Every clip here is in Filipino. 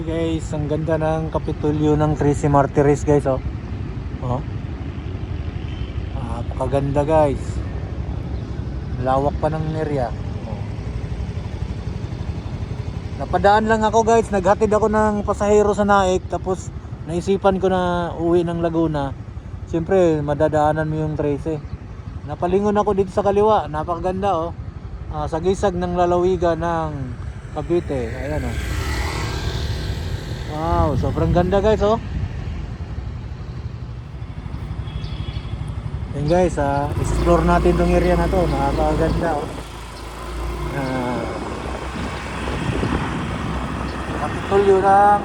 Guys, ang ganda ng Kapitolyo ng Tracy Martires guys, oh. Oh. Napakaganda guys. Lawak pa ng area. Oh. Napadaan lang ako guys, naghatid ako ng pasahero sa Naik, tapos naisipan ko na uwi ng Laguna. Siyempre, madadaanan mo yung Tracy. Napalingon ako dito sa kaliwa, napakaganda oh. Sagisag ng lalawigan ng Cavite. Ayan oh. Wow, sobrang ganda guys oh. Yan guys, explore natin tong area na to. Nakakaganda oh. Kapitolyo ng,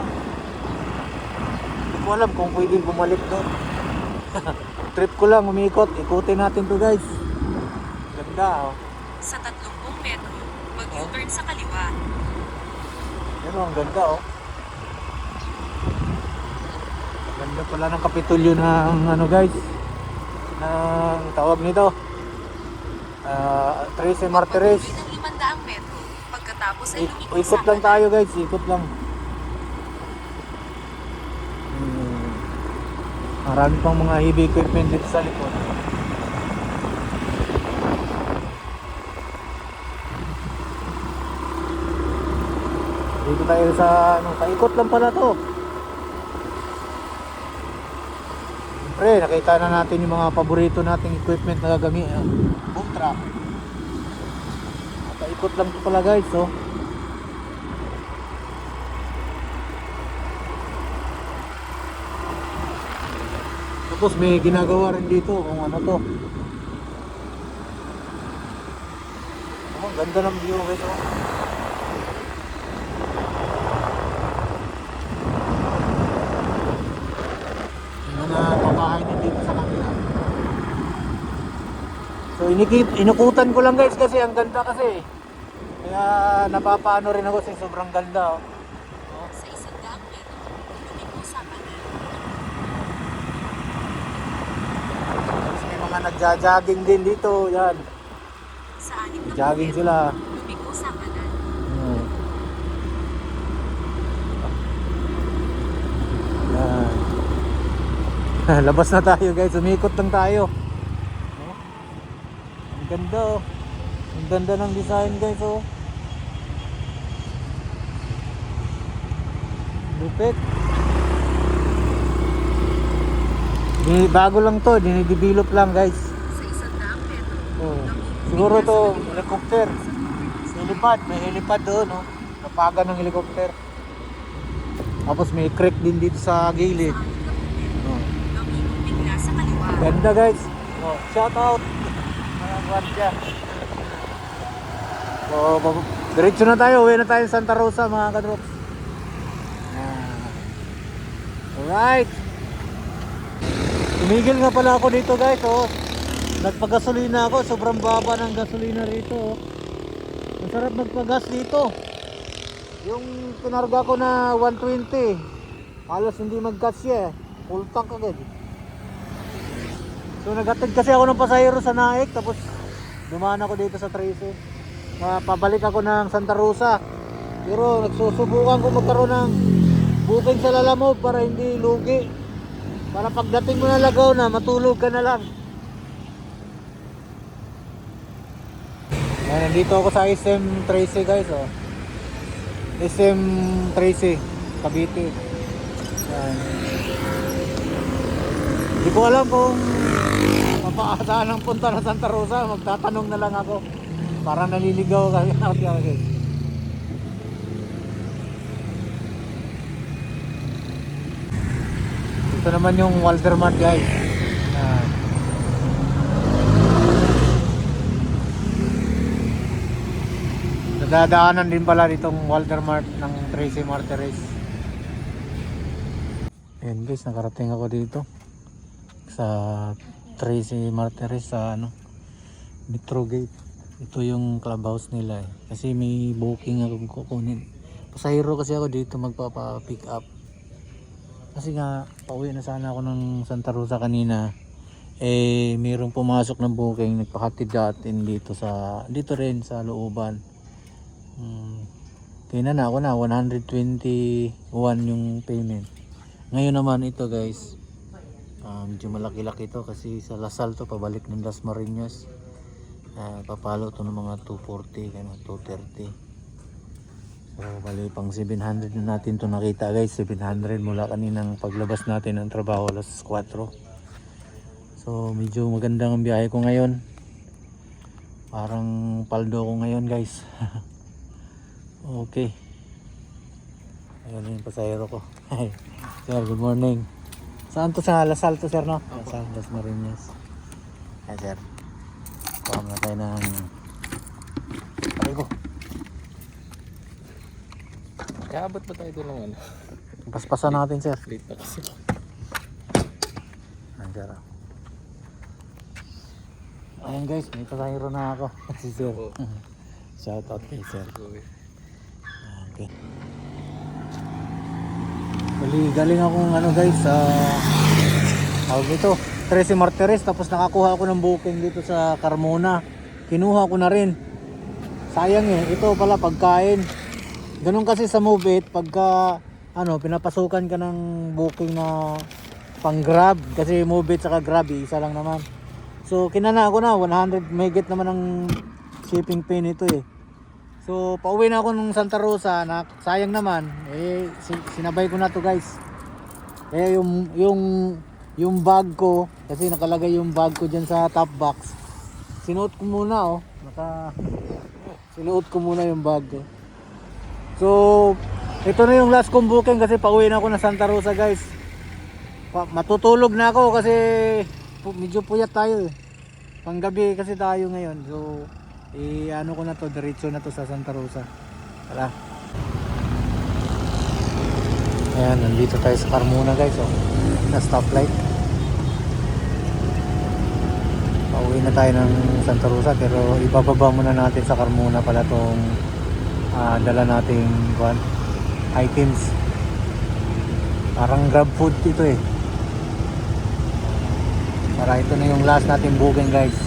hindi ko alam kung pwedeng bumalik doon. Trip ko lang umikot, ikutin natin to guys. Ganda oh. Sa 30 metro, mag-U-turn sa kaliwa. Yan oh, ang ganda oh. Ganda pala ng Kapitolyo ng ano guys, ng tawag nito, Tracy Martires. Pag-uwi ng 500 metro, pagkatapos ay lumiko Ikot lang tayo guys, ikot lang. Marami pang mga heavy equipment dito sa likod. Dito tayo sa ano, paikot lang pala to. Siyempre, nakita na natin yung mga paborito nating equipment na gagamit. Boom truck. Paikot lang to pala guys, oh. Tapos may ginagawa rin dito kung ano to. Oh, ganda ng view guys, oh. Pabahay din dito sa kanila. So inukutan ko lang guys kasi ang ganda kasi. Kaya napapaano rin ako kasi sobrang ganda oh. sa 100 metro, lumiko sa kanan. Tapos may mga nagja-jogging din dito, yan. Sa 60 Jogging metro, sila. lumiko sa kanan. Yan. Labas na tayo guys, umikot lang tayo. Oh. Ang ganda oh. Ang ganda ng design guys oh. Lupit. Bago lang to, dinidevelop lang guys. Sa 100 metro, Oh. Siguro to helicopter. Helipad, may helipad doon oh. Napaga ng helicopter. Tapos may creek din dito sa gilid. Oh. lumiko bigla sa kaliwa. Ganda guys. Oh, shout out. Mga gwardiya. So, diretso na tayo. Uwi na tayo sa Santa Rosa mga kadrops. Alright. Tumigil nga pala ako dito guys. Oh. Nagpagasolina ako. Sobrang baba ng gasolina rito. Oh. Masarap magpagas dito. Yung pinarga ko na 120. Halos hindi magkasya. Full tank agad. So naghatid kasi ako ng pasahero sa Naik. Tapos dumaan ako dito sa Tracy. Pabalik ako ng Santa Rosa. Pero nagsusubukan ko magkaroon ng booking sa Lalamove para hindi lugi. Para pagdating mo na Lagaw na, matulog ka na lang. Ayan, nandito ako sa SM Tracy guys oh. SM Tracy Cavite. Ayan. Hindi ko alam kung saan ang punta ng Santa Rosa. Magtatanong na lang ako. Para naliligaw kasi guys. Ito naman yung Walter Mart guys. Nadadaanan din pala ditong Walter Mart ng Tracy Martires. Ayan guys, nakarating ako dito sa Tracy Martires sa ano, Metro Gate. Ito yung clubhouse nila eh. Kasi may booking akong kukunin. Pasahero kasi ako dito magpapa-pick up. Kasi nga pauwi na sana ako ng Santa Rosa kanina. Eh mayroong pumasok ng booking, nagpakatid natin dito rin sa looban. Kaya na ako na 121 yung payment. Ngayon naman ito guys, medyo malaki-laki to kasi sa Lasal to pabalik ng Las Marinas. Papalo to ng mga 240 kaya 230. So bali pang 700 na natin to nakita guys, 700 mula kaninang paglabas natin ng trabaho alas 4. So medyo magandang ang biyahe ko ngayon. Parang paldo ko ngayon guys. Okay. Ayun yung pasahero ko. Sir, good morning. Saan to sa Lasal to sir no? Lasal, Las Marinas. Ay sir. Paham na tayo ng Parigo. Kaabot ba tayo doon ng ano? Paspasan natin sir. Late na kasi. Nandiyan. Ayan guys, may pasahero na ako. Si sir. Oo. Shout out kay sir. Okay. Galing akong ano guys sa tawag ito, Tracy Martires, tapos nakakuha ako ng booking dito sa Carmona. Kinuha ko na rin. Sayang ito pala pagkain. Ganun kasi sa Move It, pagka pinapasukan ka ng booking na pang Grab, kasi Move It saka Grab isa lang naman. So kinana ko na 100 megit naman ang shipping fee nito So pauwi na ako ng Santa Rosa na sayang naman sinabay ko na to guys. Yung bag ko kasi nakalagay yung bag ko diyan sa top box. Sinuot ko muna sinuot ko muna yung bag ko. So ito na yung last kong booking kasi pauwi na ako ng Santa Rosa guys. Matutulog na ako kasi medyo puyat tayo Panggabi kasi tayo ngayon. So ano ko na to, diretso na to sa Santa Rosa. Tara. Ayan, nandito tayo sa Carmona guys na stoplight. Pauwi na tayo ng Santa Rosa pero ibababa muna natin sa Carmona pala tong dala nating items. Parang grab food ito Para ito na yung last nating booking guys.